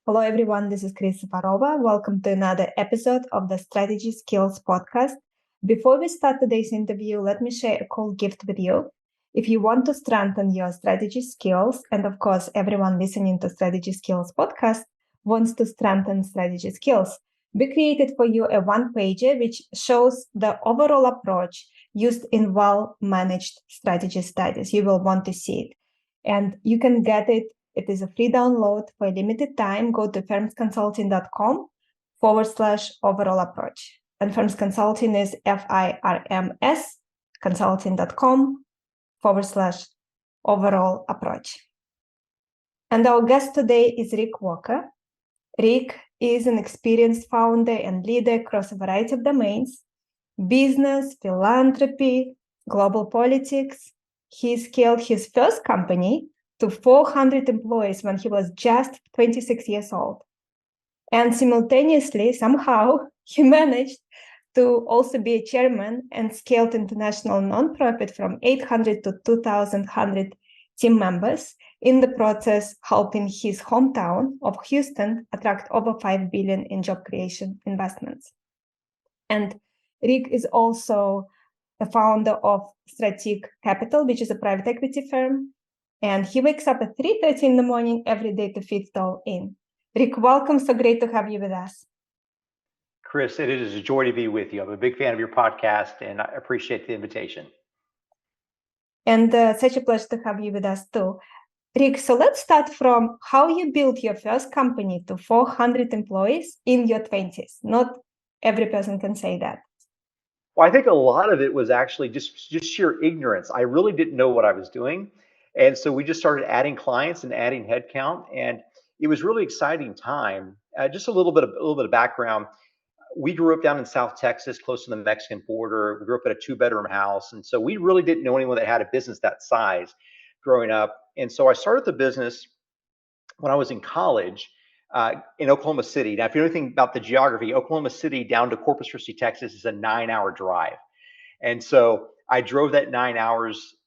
Hello, everyone. This is Chris Varova. Welcome to another episode of the Strategy Skills podcast. Before we start today's interview, let me share a cool gift with you. If you want to strengthen your strategy skills, and of course, everyone listening to Strategy Skills podcast wants to strengthen strategy skills, we created for you a one-pager which shows the overall approach used in well-managed strategy studies. You will want to see it. And you can get it. It is a free download for a limited time. Go to firmsconsulting.com/overall approach. And Firms Consulting is FIRMS consulting.com/overall approach. And our guest today is Rick Walker. Rick is an experienced founder and leader across a variety of domains: business, philanthropy, global politics. He scaled his first company to 400 employees when he was just 26 years old. And simultaneously, somehow, he managed to also be a chairman and scaled international nonprofit from 800 to 2,100 team members, in the process helping his hometown of Houston attract over $5 billion in job creation investments. And Rick is also the founder of Strategic Capital, which is a private equity firm. And he wakes up at 3:30 in the morning every day to fit it all in. Rick, welcome. So great to have you with us. Chris, it is a joy to be with you. I'm a big fan of your podcast and I appreciate the invitation. And such a pleasure to have you with us too. Rick, so let's start from how you built your first company to 400 employees in your 20s. Not every person can say that. Well, I think a lot of it was actually just sheer ignorance. I really didn't know what I was doing. And so we just started adding clients and adding headcount. And it was really exciting time. Just a little bit of background. We grew up down in South Texas, close to the Mexican border. We grew up in a two-bedroom house. And so we really didn't know anyone that had a business that size growing up. And so I started the business when I was in college in Oklahoma City. Now, if you know anything about the geography, Oklahoma City down to Corpus Christi, Texas is a 9-hour drive. And so I drove that 9 hours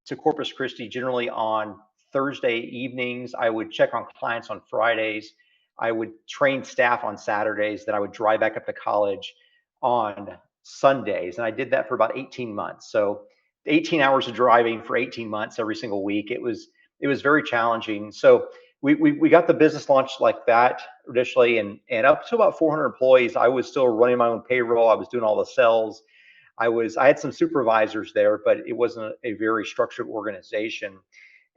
to Corpus Christi generally on Thursday evenings. I would check on clients on Fridays. I would train staff on Saturdays. Then I would drive back up to college on Sundays. And I did that for about 18 months. So 18 hours of driving for 18 months every single week. It was very challenging. So we got the business launched like that initially, and up to about 400 employees, I was still running my own payroll. I was doing all the sales. I had some supervisors there, but it wasn't a very structured organization.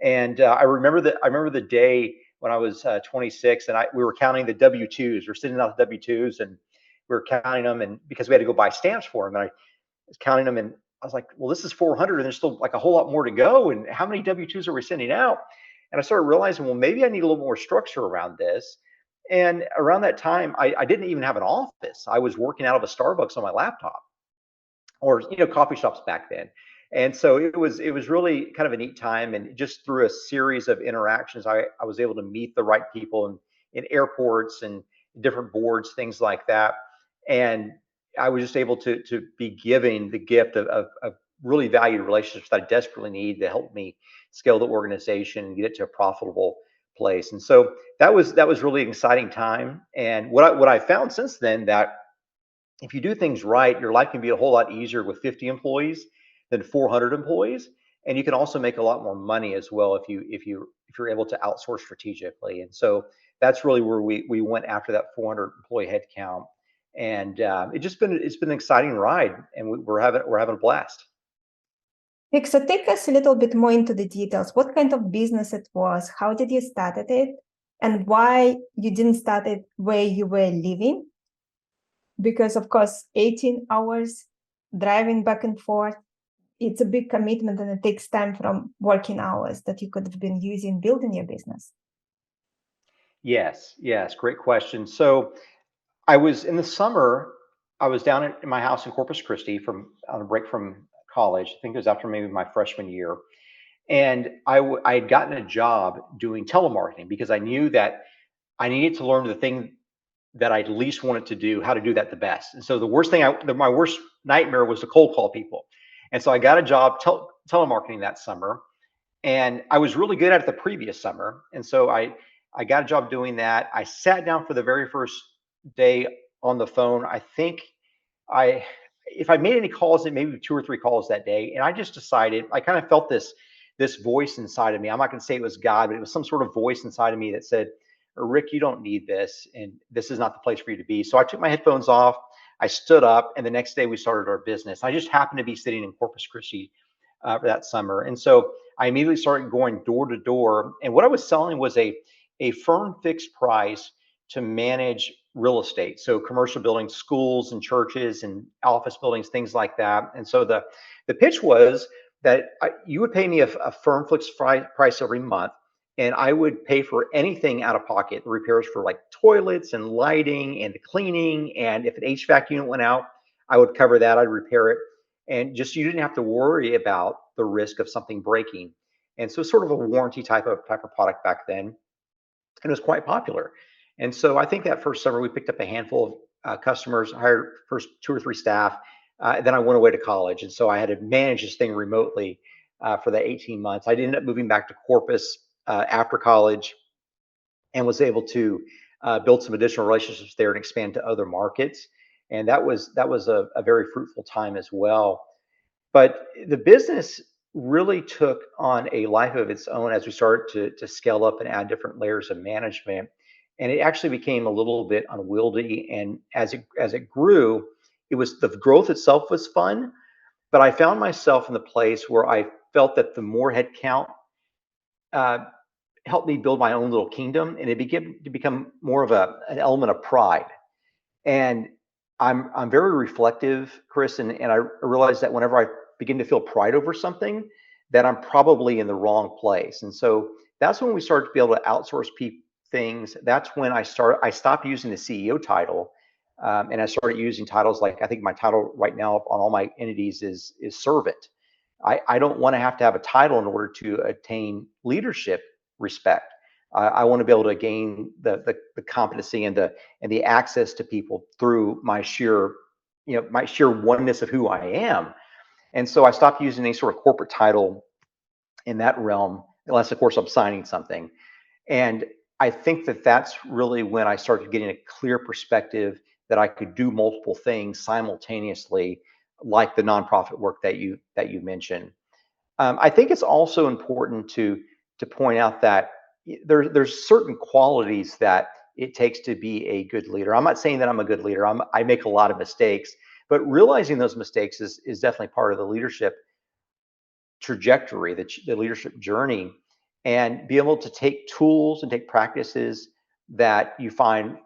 And I remember the day when I was 26, and we were counting the W-2s. We're sitting out the W-2s, and we were counting them, and because we had to go buy stamps for them, and I was counting them, and I was like, well, this is 400, and there's still like a whole lot more to go. And how many W-2s are we sending out? And I started realizing, well, maybe I need a little more structure around this. And around that time, I didn't even have an office. I was working out of a Starbucks on my laptop, or coffee shops back then. And so it was really kind of a neat time. And just through a series of interactions, I was able to meet the right people in airports and different boards, things like that. And I was just able to be giving the gift of really valued relationships that I desperately need to help me scale the organization and get it to a profitable place. And so that was really an exciting time. And what I found since then, that if you do things right, your life can be a whole lot easier with 50 employees than 400 employees, and you can also make a lot more money as well if you're able to outsource strategically. And so that's really where we went after that 400 employee headcount, and it's been an exciting ride, and we're having a blast. Rick, so take us a little bit more into the details. What kind of business it was? How did you start it? And why you didn't start it where you were living? Because, of course, 18 hours driving back and forth, it's a big commitment, and it takes time from working hours that you could have been using building your business. Yes, great question. So I was in the summer. I was down in my house in Corpus Christi on a break from college. I think it was after maybe my freshman year, and I had gotten a job doing telemarketing because I knew that I needed to learn the thing that I least wanted to do, how to do that the best. And so my worst nightmare was to cold call people. And so I got a job telemarketing that summer, and I was really good at it the previous summer. And so I got a job doing that. I sat down for the very first day on the phone. I think I, if I made any calls, it maybe 2 or 3 calls that day, and I just decided. I kind of felt this voice inside of me. I'm not going to say it was God, but it was some sort of voice inside of me that said, "Rick, you don't need this, and this is not the place for you to be." So I took my headphones off. I stood up, and the next day we started our business. I just happened to be sitting in Corpus Christi that summer, and so I immediately started going door to door. And what I was selling was a firm fixed price to manage real estate. So commercial buildings, schools and churches and office buildings, things like that. And so the pitch was that you would pay me a firm fixed price every month, and I would pay for anything out of pocket, the repairs for like toilets and lighting and the cleaning. And if an HVAC unit went out, I would cover that. I'd repair it. And just you didn't have to worry about the risk of something breaking. And so sort of a warranty type of product back then, and it was quite popular. And so I think that first summer we picked up a handful of customers, hired first 2 or 3 staff. Then I went away to college, and so I had to manage this thing remotely for the 18 months. I ended up moving back to Corpus after college, and was able to build some additional relationships there and expand to other markets. And that was a very fruitful time as well. But the business really took on a life of its own as we started to scale up and add different layers of management. And it actually became a little bit unwieldy. And as it grew, it was the growth itself was fun, but I found myself in the place where I felt that the more headcount uh, helped me build my own little kingdom, and it began to become more of an element of pride. And I'm very reflective, Chris, and I realize that whenever I begin to feel pride over something, that I'm probably in the wrong place. And so that's when we started to be able to outsource things. That's when I stopped using the CEO title, and I started using titles like, I think my title right now on all my entities is servant. I don't want to have a title in order to attain leadership respect. I want to be able to gain the competency and the access to people through my sheer oneness of who I am. And so I stopped using any sort of corporate title in that realm, unless of course I'm signing something. And I think that that's really when I started getting a clear perspective that I could do multiple things simultaneously, like the nonprofit work that you mentioned. I think it's also important to point out that there's certain qualities that it takes to be a good leader. I'm not saying that I'm a good leader. I make a lot of mistakes, but realizing those mistakes is definitely part of the leadership trajectory, the leadership journey, and be able to take tools and take practices that you find,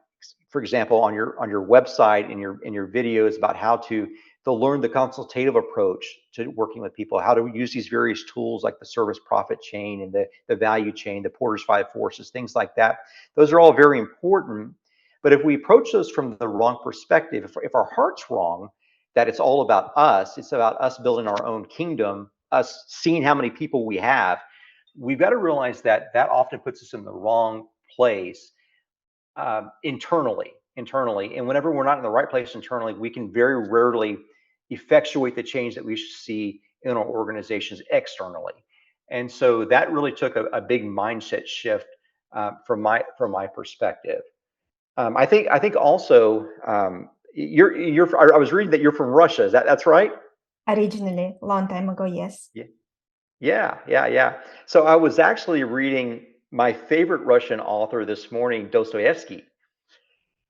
for example, on your website, in your videos about how to learn the consultative approach to working with people, how to use these various tools like the service profit chain and the value chain, the Porter's Five Forces, things like that. Those are all very important. But if we approach those from the wrong perspective, if our heart's wrong, that it's all about us, it's about us building our own kingdom, us seeing how many people we have, we've got to realize that that often puts us in the wrong place internally. And whenever we're not in the right place internally, we can very rarely effectuate the change that we should see in our organizations externally. And so that really took a big mindset shift from my perspective. I think also I was reading that you're from Russia. That's right? Originally, long time ago, yes. Yeah. Yeah. So I was actually reading my favorite Russian author this morning, Dostoevsky,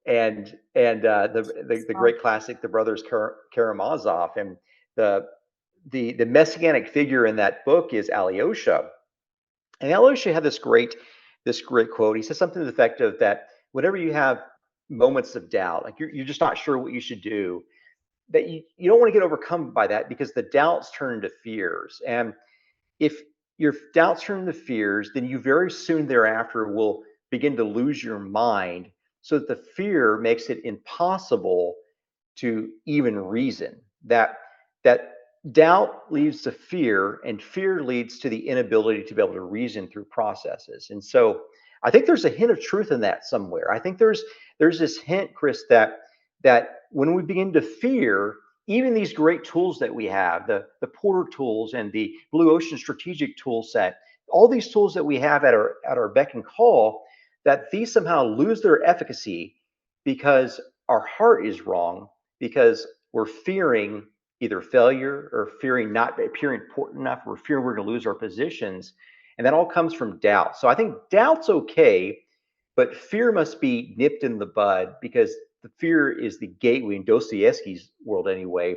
and the So, great classic, The Brothers Karamazov, and the the messianic figure in that book is Alyosha. And Alyosha had this great quote. He says something to the effect of that whenever you have moments of doubt, like you're just not sure what you should do, that you don't want to get overcome by that, because the doubts turn into fears. And if your doubts turn into fears, then you very soon thereafter will begin to lose your mind, so that the fear makes it impossible to even reason. That doubt leads to fear, and fear leads to the inability to be able to reason through processes. And so I think there's a hint of truth in that somewhere. I think there's this hint, Chris, that when we begin to fear, even these great tools that we have, the Porter tools and the Blue Ocean strategic tool set, all these tools that we have at our beck and call, that these somehow lose their efficacy because our heart is wrong, because we're fearing either failure or fearing not appearing important enough, or fearing we're going to lose our positions. And that all comes from doubt. So I think doubt's okay, but fear must be nipped in the bud, because the fear is the gateway, in Dostoevsky's world anyway,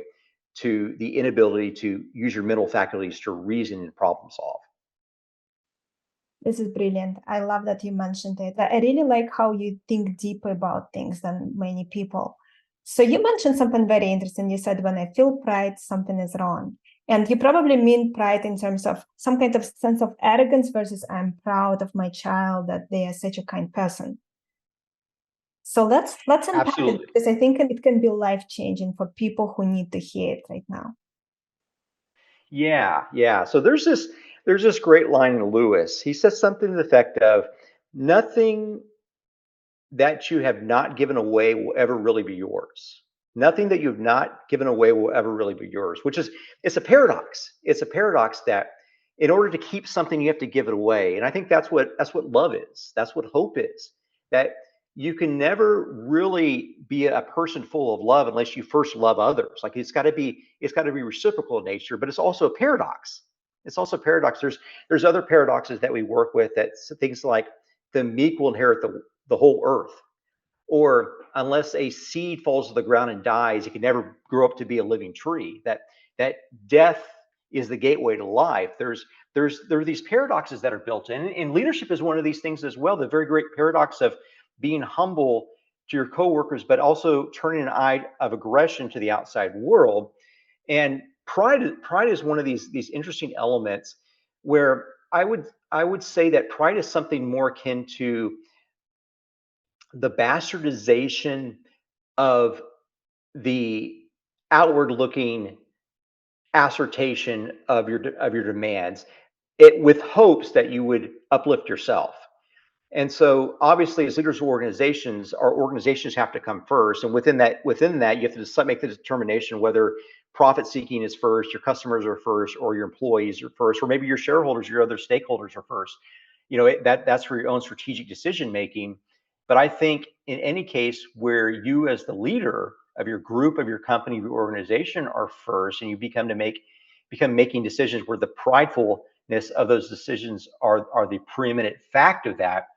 to the inability to use your mental faculties to reason and problem solve. This is brilliant. I love that you mentioned it. I really like how you think deeper about things than many people. So you mentioned something very interesting. You said, when I feel pride, something is wrong. And you probably mean pride in terms of some kind of sense of arrogance versus I'm proud of my child that they are such a kind person. So let's unpack it, Absolutely. because I think it can be life-changing for people who need to hear it right now. Yeah, yeah. So there's this great line in Lewis. He says something to the effect of, nothing that you have not given away will ever really be yours. Nothing that you've not given away will ever really be yours, which is, it's a paradox. It's a paradox that in order to keep something, you have to give it away. And I think that's what love is. That's what hope is. That you can never really be a person full of love unless you first love others. Like, it's got to be reciprocal in nature, but it's also a paradox. It's also a paradox. There's other paradoxes that we work with, that things like the meek will inherit the whole earth, or unless a seed falls to the ground and dies, it can never grow up to be a living tree. That death is the gateway to life. There are these paradoxes that are built in, and leadership is one of these things as well. The very great paradox of being humble to your coworkers, but also turning an eye of aggression to the outside world. And pride is one of these interesting elements, where I would say that pride is something more akin to the bastardization of the outward looking assertion of your demands, it with hopes that you would uplift yourself. And so obviously, as leaders of organizations, our organizations have to come first. And within that, you have to make the determination whether profit seeking is first, your customers are first, or your employees are first, or maybe your shareholders, your other stakeholders are first. That's for your own strategic decision making. But I think in any case where you, as the leader of your group, of your company, of your organization, are first, and you become making decisions where the pridefulness of those decisions are the preeminent fact of that,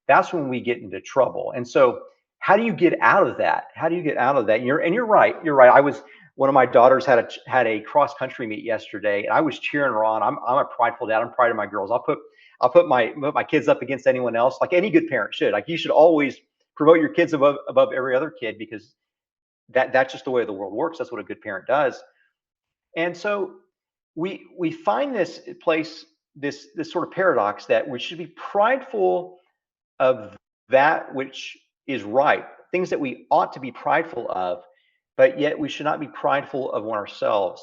that's when we get into trouble. And so, how do you get out of that? How do you get out of that? And you're right. You're right. One of my daughters had a cross country meet yesterday, and I was cheering her on. I'm a prideful dad. I'm proud of my girls. I'll put my kids up against anyone else, like any good parent should. Like, you should always promote your kids above every other kid, because that's just the way the world works. That's what a good parent does. And so we find this sort of paradox, that we should be prideful of that which is right, things that we ought to be prideful of, but yet we should not be prideful of ourselves.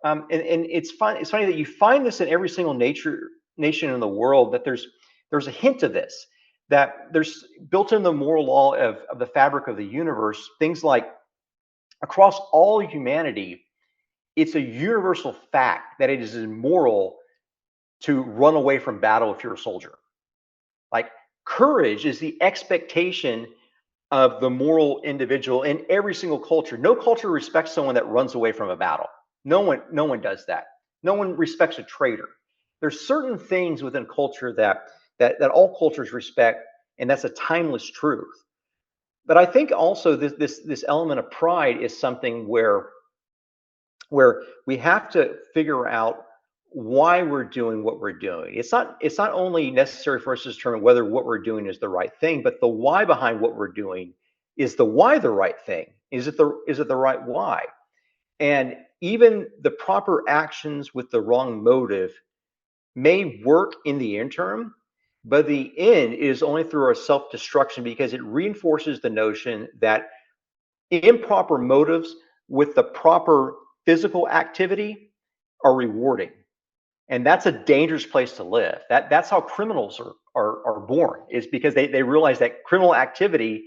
And it's fun. It's funny that you find this in every single nation in the world. That there's a hint of this. That there's built in the moral law of the fabric of the universe. Things like, across all humanity, it's a universal fact that it is immoral to run away from battle if you're a soldier. Like, courage is the expectation of the moral individual in every single culture. No culture respects someone that runs away from a battle. No one does that. No one respects a traitor. There's certain things within culture that all cultures respect, and that's a timeless truth. But I think also this element of pride is something where we have to figure out why we're doing what we're doing. It's not only necessary for us to determine whether what we're doing is the right thing, but the why behind what we're doing. Is the why the right thing? Is it the right why? And even the proper actions with the wrong motive may work in the interim, but the end is only through our self-destruction, because it reinforces the notion that improper motives with the proper physical activity are rewarding. And that's a dangerous place to live. That's how criminals are born, is because they realize that criminal activity,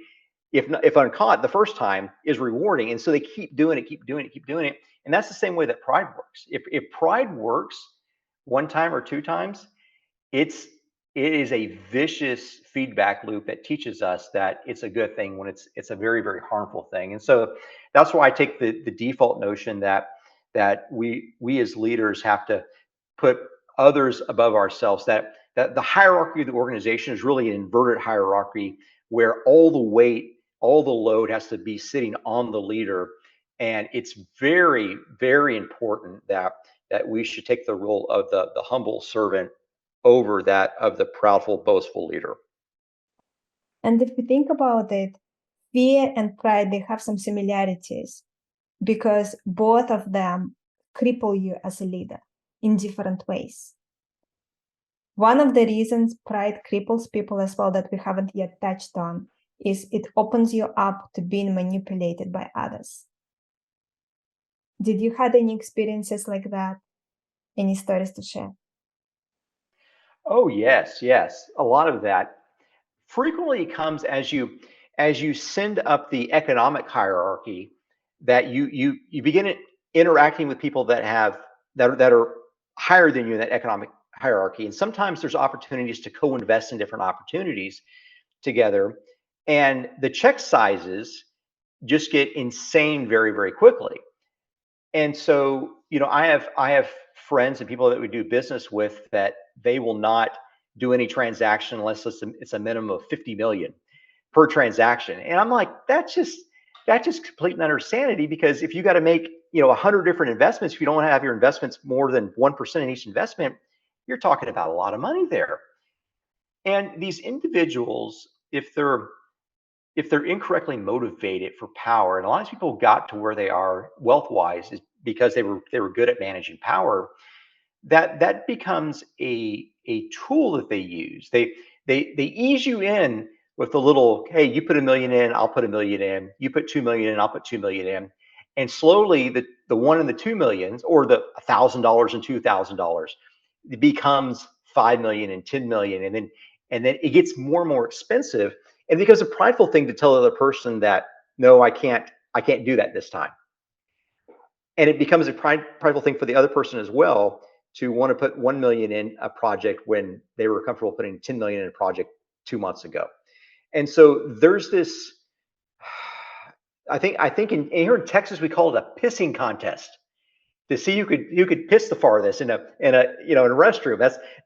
if uncaught the first time, is rewarding. And so they keep doing it, keep doing it, keep doing it. And that's the same way that pride works. If pride works one time or two times, it's it is a vicious feedback loop that teaches us that it's a good thing when it's a very, very harmful thing. And so that's why I take the default notion that we as leaders have to put others above ourselves, that the hierarchy of the organization is really an inverted hierarchy where all the weight, all the load has to be sitting on the leader. And it's very, very important that we should take the role of the humble servant over that of the proudful, boastful leader. And if we think about it, fear and pride, they have some similarities because both of them cripple you as a leader in different ways. One of the reasons pride cripples people as well that we haven't yet touched on is it opens you up to being manipulated by others. Did you had any experiences like that? Any stories to share? Oh yes, yes. A lot of that frequently comes as you send up the economic hierarchy, that you begin interacting with people that are higher than you in that economic hierarchy. And sometimes there's opportunities to co-invest in different opportunities together. And the check sizes just get insane very, very quickly. And so, I have friends and people that we do business with that they will not do any transaction unless it's a minimum of 50 million per transaction. And I'm like, that's just complete and utter sanity, because if you got to make, 100 different investments, if you don't have your investments more than 1% in each investment, you're talking about a lot of money there. And these individuals, if they're incorrectly motivated for power, and a lot of people got to where they are wealth wise is because they were good at managing power, that becomes a tool that they use. They ease you in with the little, hey, you put a million in, I'll put a million in, you put 2 million in, I'll put 2 million in. And slowly the 1 and the 2 millions, or the $1,000 and $2,000, it becomes 5 million and 10 million. And then it gets more and more expensive. And it becomes a prideful thing to tell the other person that, no, I can't do that this time. And it becomes a prideful thing for the other person as well to want to put 1 million in a project when they were comfortable putting 10 million in a project 2 months ago. And so there's this, I think here in Texas we call it a pissing contest, to see who could piss the farthest in a restroom.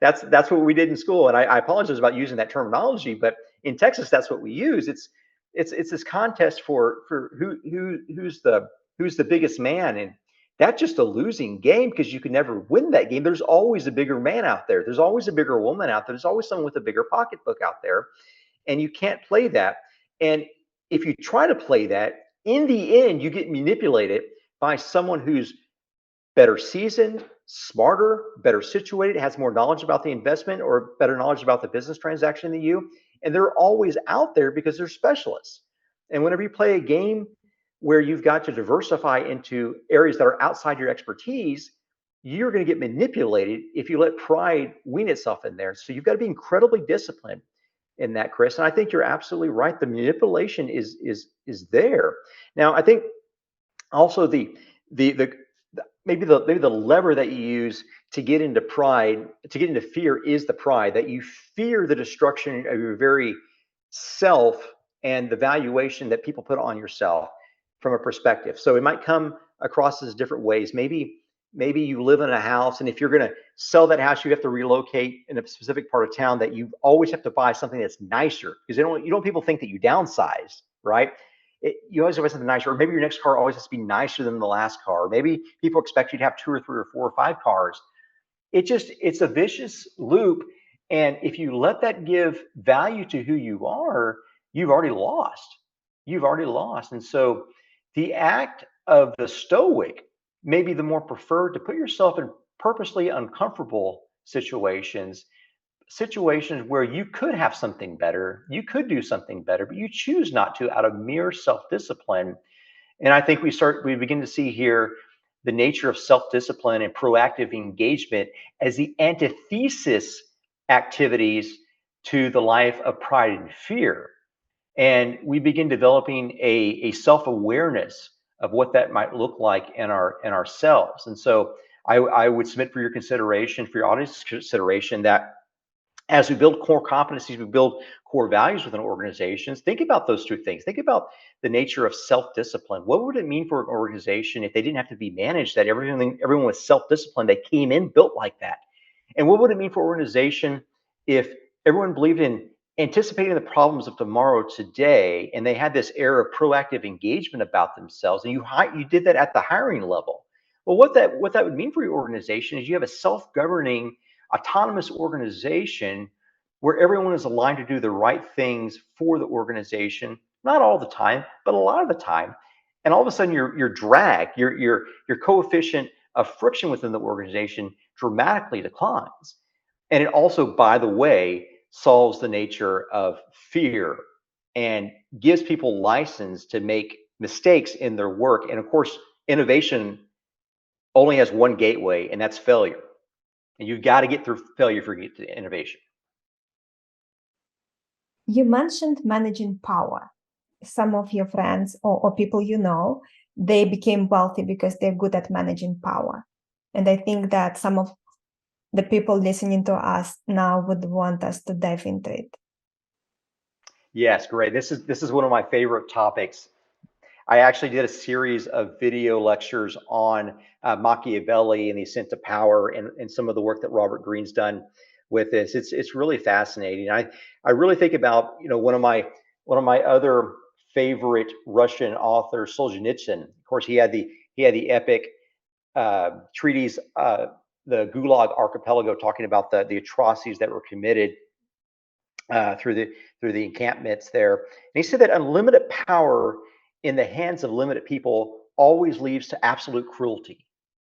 That's what we did in school. And I apologize about using that terminology, but in Texas that's what we use. It's this contest for who's the biggest man. And that's just a losing game, because you can never win that game. There's always a bigger man out there. There's always a bigger woman out there. There's always someone with a bigger pocketbook out there, and you can't play that. And if you try to play that, in the end, you get manipulated by someone who's better seasoned, smarter, better situated, has more knowledge about the investment or better knowledge about the business transaction than you. And they're always out there because they're specialists. And whenever you play a game where you've got to diversify into areas that are outside your expertise, you're going to get manipulated if you let pride wean itself in there. So you've got to be incredibly disciplined in that, Chris. And I think you're absolutely right. The manipulation is there. Now, I think also the maybe the lever that you use to get into pride, to get into fear, is the pride, that you fear the destruction of your very self and the valuation that people put on yourself from a perspective. So it might come across as different ways. Maybe you live in a house, and if you're going to sell that house, you have to relocate in a specific part of town, that you always have to buy something that's nicer, because you don't want people think that you downsize, right? You always have something nicer. Or maybe your next car always has to be nicer than the last car. Maybe people expect you to have 2 or 3 or 4 or 5 cars. It's a vicious loop. And if you let that give value to who you are, you've already lost. You've already lost. And so the act of the stoic may be the more preferred, to put yourself in purposely uncomfortable situations where you could have something better, you could do something better, but you choose not to, out of mere self-discipline. And I think we begin to see here the nature of self-discipline and proactive engagement as the antithesis activities to the life of pride and fear. And we begin developing a self-awareness of what that might look like in ourselves. And so I would submit for your consideration, for your audience consideration, that As we build core competencies, we build core values within organizations. Think about those two things. Think about the nature of self-discipline. What would it mean for an organization if they didn't have to be managed, that everyone was self-disciplined, they came in built like that? And what would it mean for an organization if everyone believed in anticipating the problems of tomorrow today, and they had this air of proactive engagement about themselves, and you did that at the hiring level? Well, what that would mean for your organization is you have a self-governing, autonomous organization where everyone is aligned to do the right things for the organization, not all the time, but a lot of the time. And all of a sudden, your drag, your coefficient of friction within the organization dramatically declines. And it also, by the way, solves the nature of fear and gives people license to make mistakes in their work. And of course, innovation only has one gateway, and that's failure. And you've got to get through failure for you to get to innovation. You mentioned managing power. Some of your friends or people you know, they became wealthy because they're good at managing power. And I think that some of the people listening to us now would want us to dive into it. Yes, great. This is one of my favorite topics. I actually did a series of video lectures on Machiavelli and the ascent to power, and some of the work that Robert Greene's done with this. It's really fascinating. I really think about, one of my other favorite Russian authors, Solzhenitsyn. Of course, he had the epic treatise, the Gulag Archipelago, talking about the atrocities that were committed through the encampments there. And he said that unlimited power in the hands of limited people always leads to absolute cruelty.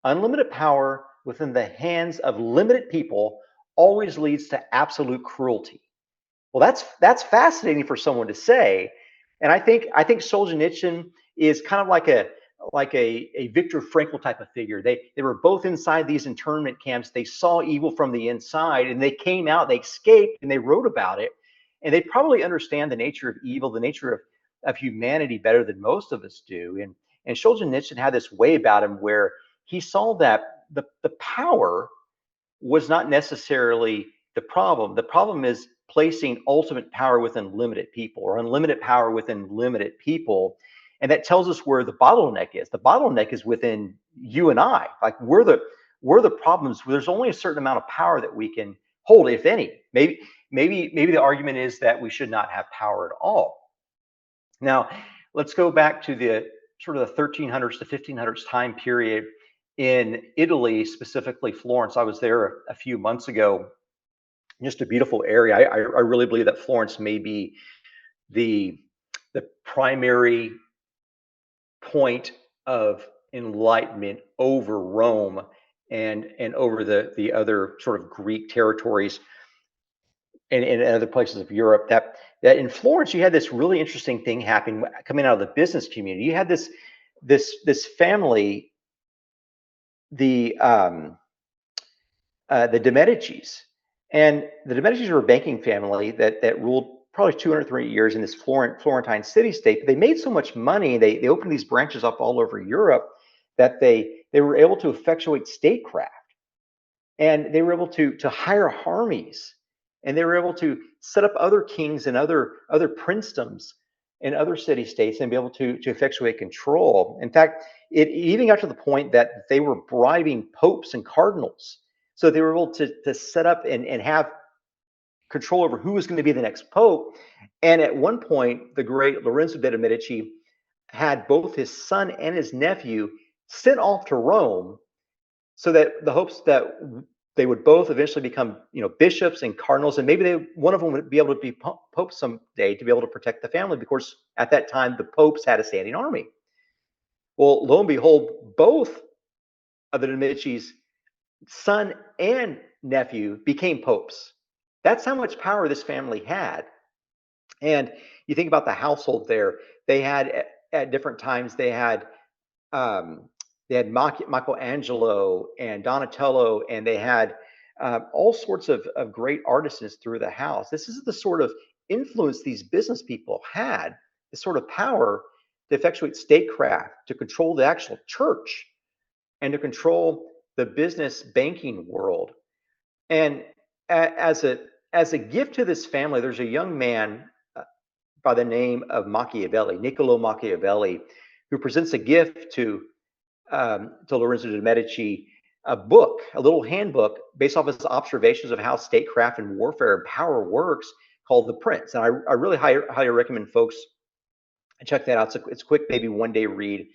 Unlimited power within the hands of limited people always leads to absolute cruelty. Well, that's fascinating for someone to say, and I think Solzhenitsyn is kind of like a Viktor Frankl type of figure. They were both inside these internment camps. They saw evil from the inside, and they came out. They escaped, and they wrote about it. And they probably understand the nature of evil, the nature of humanity better than most of us do. And Solzhenitsyn had this way about him where he saw that the power was not necessarily the problem. The problem is placing ultimate power within limited people, or unlimited power within limited people. And that tells us where the bottleneck is. The bottleneck is within you and I. Like we're the problems. There's only a certain amount of power that we can hold, if any. Maybe the argument is that we should not have power at all. Now, let's go back to the sort of the 1300s to 1500s time period in Italy, specifically Florence. I was there a few months ago. Just a beautiful area. I really believe that Florence may be the primary point of enlightenment over Rome and over the other sort of Greek territories and other places of Europe. That in Florence you had this really interesting thing happening coming out of the business community. You had this family, the De Medicis, and the De Medicis were a banking family that ruled probably 203 years in this Florentine city state. But they made so much money, they opened these branches up all over Europe, that they were able to effectuate statecraft, and they were able to hire armies, and they were able to set up other kings and other princedoms in other city states and be able to effectuate control. In fact, it even got to the point that they were bribing popes and cardinals. So they were able to set up and have control over who was going to be the next pope. And at one point, the great Lorenzo de' Medici had both his son and his nephew sent off to Rome, so that the hopes that they would both eventually become, bishops and cardinals, and maybe one of them would be able to be pope someday to be able to protect the family, because at that time the popes had a standing army. Well, lo and behold, both of the Medici's son and nephew became popes. That's how much power this family had. And you think about the household there. They had at different times um, they had Michelangelo and Donatello, and they had all sorts of great artisans through the house. This is the sort of influence these business people had, the sort of power to effectuate statecraft, to control the actual church, and to control the business banking world. And as as a gift to this family, there's a young man by the name of Machiavelli, Niccolo Machiavelli, who presents a gift to Lorenzo de' Medici, a book, a little handbook based off his observations of how statecraft and warfare and power works, called The Prince. And I really highly recommend folks check that out. It's a quick, maybe 1 day read.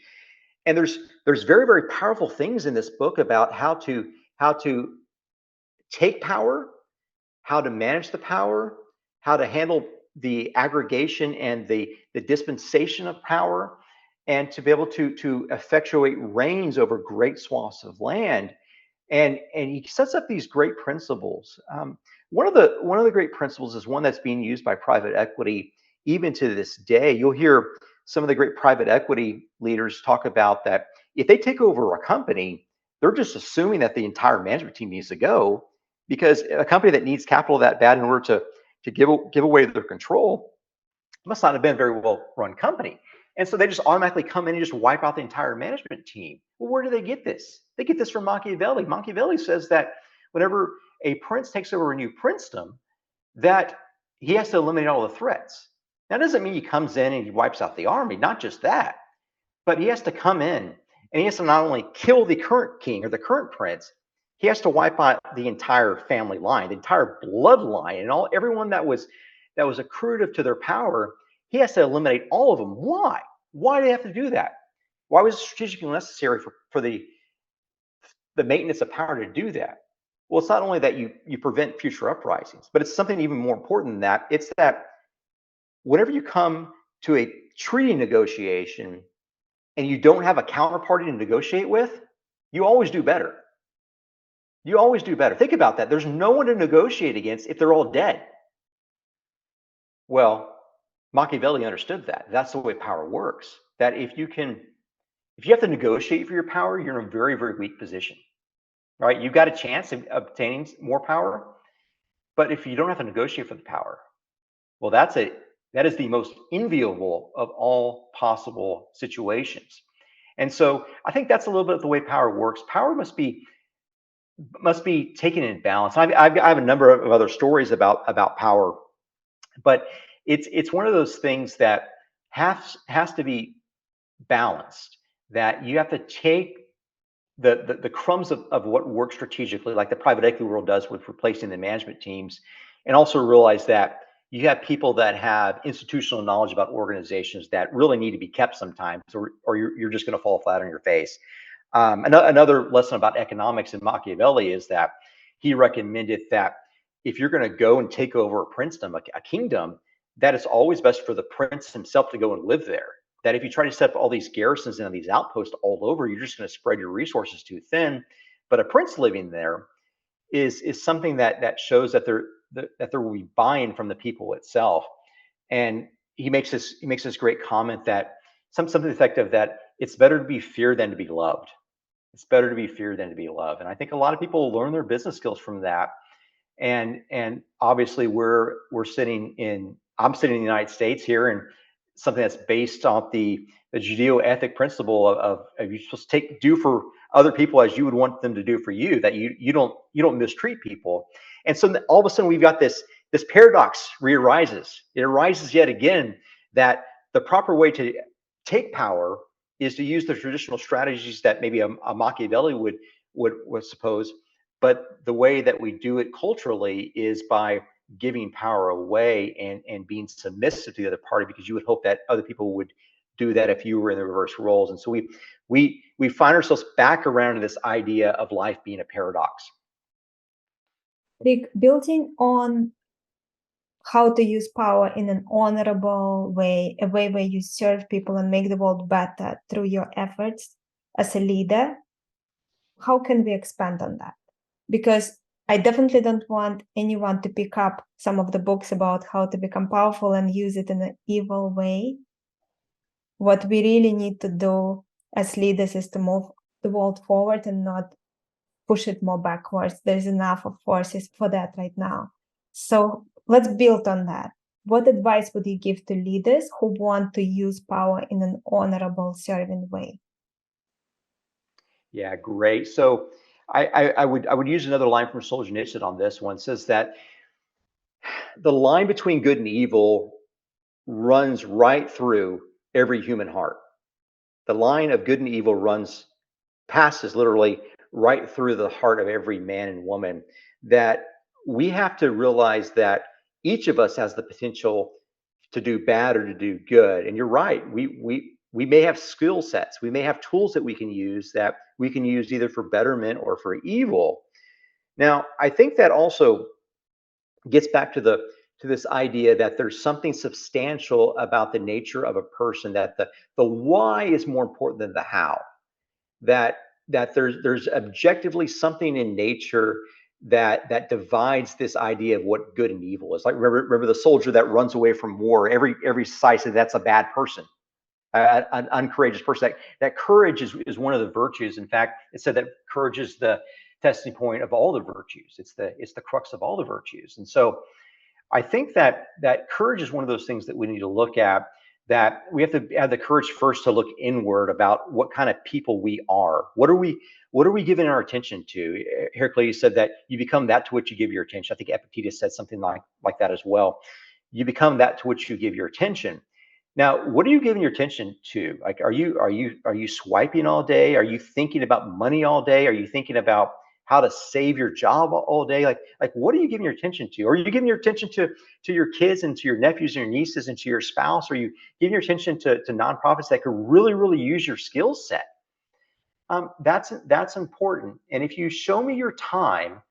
And there's very, very powerful things in this book about how to take power, how to manage the power, how to handle the aggregation and the dispensation of power, and to be able to effectuate reigns over great swaths of land. And he sets up these great principles. One of the great principles is one that's being used by private equity even to this day. You'll hear some of the great private equity leaders talk about that if they take over a company, they're just assuming that the entire management team needs to go, because a company that needs capital that bad in order to give away their control must not have been a very well run company. And so they just automatically come in and just wipe out the entire management team. Well, where do they get this? They get this from Machiavelli. Machiavelli says that whenever a prince takes over a new princedom, that he has to eliminate all the threats. That doesn't mean he comes in and he wipes out the army, not just that, but he has to come in and he has to not only kill the current king or the current prince, he has to wipe out the entire family line, the entire bloodline, and everyone that was accretive to their power. He has to eliminate all of them. Why? Why do they have to do that? Why was it strategically necessary for the maintenance of power to do that? Well, it's not only that you prevent future uprisings, but it's something even more important than that. It's that whenever you come to a treaty negotiation and you don't have a counterparty to negotiate with, you always do better. You always do better. Think about that. There's no one to negotiate against if they're all dead. Well, Machiavelli understood that. That's the way power works. That if you have to negotiate for your power, you're in a very, very weak position. Right? You've got a chance of obtaining more power, but if you don't have to negotiate for the power, well, that is the most enviable of all possible situations. And so I think that's a little bit of the way power works. Power must be taken in balance. I have a number of other stories about power, but it's one of those things that has to be balanced. That you have to take the crumbs of what works strategically, like the private equity world does with replacing the management teams, and also realize that you have people that have institutional knowledge about organizations that really need to be kept sometimes, or you're just going to fall flat on your face. Another lesson about economics in Machiavelli is that he recommended that if you're going to go and take over a princedom, a kingdom, that it's always best for the prince himself to go and live there. That if you try to set up all these garrisons and these outposts all over, you're just going to spread your resources too thin. But a prince living there is something that shows that there will be buy-in from the people itself. And he makes this great comment that something effective, that it's better to be feared than to be loved. It's better to be feared than to be loved. And I think a lot of people learn their business skills from that. And obviously I'm sitting in the United States here, and something that's based on the Judeo-ethic principle of you're supposed to do for other people as you would want them to do for you, that you don't mistreat people. And so all of a sudden we've got this paradox re-arises. It arises yet again, that the proper way to take power is to use the traditional strategies that maybe a Machiavelli would suppose, but the way that we do it culturally is by giving power away and being submissive to the other party, because you would hope that other people would do that if you were in the reverse roles. And so we find ourselves back around to this idea of life being a paradox. Rick, building on how to use power in an honorable way, a way where you serve people and make the world better through your efforts as a leader, how can we expand on that? Because I definitely don't want anyone to pick up some of the books about how to become powerful and use it in an evil way. What we really need to do as leaders is to move the world forward and not push it more backwards. There's enough of forces for that right now. So let's build on that. What advice would you give to leaders who want to use power in an honorable, serving way? Yeah, great. So I would use another line from Solzhenitsyn on this one. It says that The line between good and evil runs right through every human heart. The line of good and evil passes literally right through the heart of every man and woman. That we have to realize that each of us has the potential to do bad or to do good. And you're right. We may have skill sets. We may have tools that we can use either for betterment or for evil. Now, I think that also gets back to this idea that there's something substantial about the nature of a person, that the why is more important than the how. That there's objectively something in nature that divides this idea of what good and evil is. Like, remember the soldier that runs away from war. Every society said that's a bad person, an uncourageous person. That courage is one of the virtues. In fact, it said that courage is the testing point of all the virtues. It's the crux of all the virtues. And so I think that courage is one of those things that we need to look at. That we have to have the courage first to look inward about what kind of people we are. What are we giving our attention to? Heraclitus said that you become that to which you give your attention. I think Epictetus said something like that as well. You become that to which you give your attention. Now, what are you giving your attention to? Like, are you swiping all day? Are you thinking about money all day? Are you thinking about how to save your job all day? Like what are you giving your attention to? Are you giving your attention to your kids and to your nephews and your nieces and to your spouse? Are you giving your attention to nonprofits that could really use your skill set? That's important. And if you show me your time,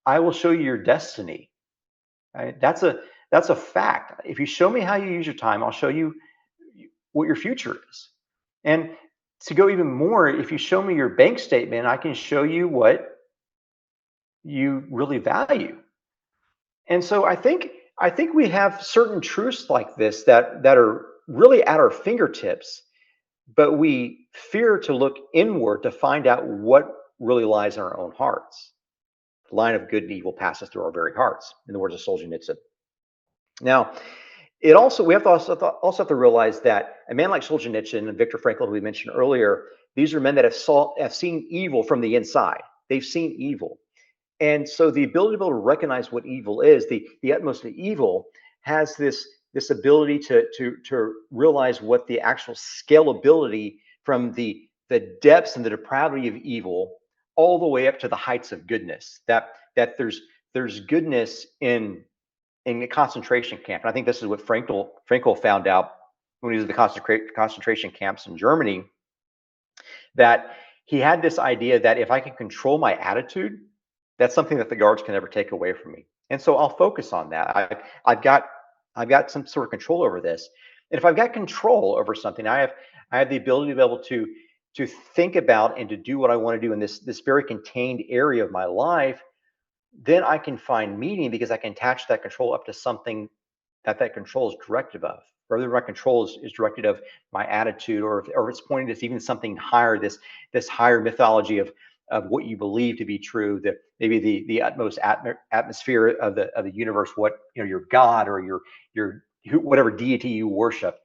I will show you your destiny. Right? That's a fact. If you show me how you use your time, I'll show you what your future is. And to go even more, if you show me your bank statement, I can show you what you really value. And so I think we have certain truths like this that are really at our fingertips, but we fear to look inward to find out what really lies in our own hearts. The line of good and evil passes through our very hearts, in the words of Solzhenitsyn. Now, we have to also have to realize that a man like Solzhenitsyn and Viktor Frankl, who we mentioned earlier, these are men that have seen evil from the inside. They've seen evil. And so the ability to be able to recognize what evil is, the utmost of evil, has this ability to realize what the actual scalability from the depths and the depravity of evil all the way up to the heights of goodness. That there's goodness in a concentration camp. And I think this is what Frankl found out when he was at the concentration camps in Germany, that he had this idea that if I can control my attitude, that's something that the guards can never take away from me. And so I'll focus on that. I've got some sort of control over this. And if I've got control over something, I have the ability to be able to think about and to do what I want to do in this very contained area of my life. Then I can find meaning because I can attach that control up to something that control is directive of. Whether my control is directed of my attitude, or if it's pointing to even something higher, this higher mythology of what you believe to be true, that maybe the utmost atmosphere of the universe, what your God or your whatever deity you worship.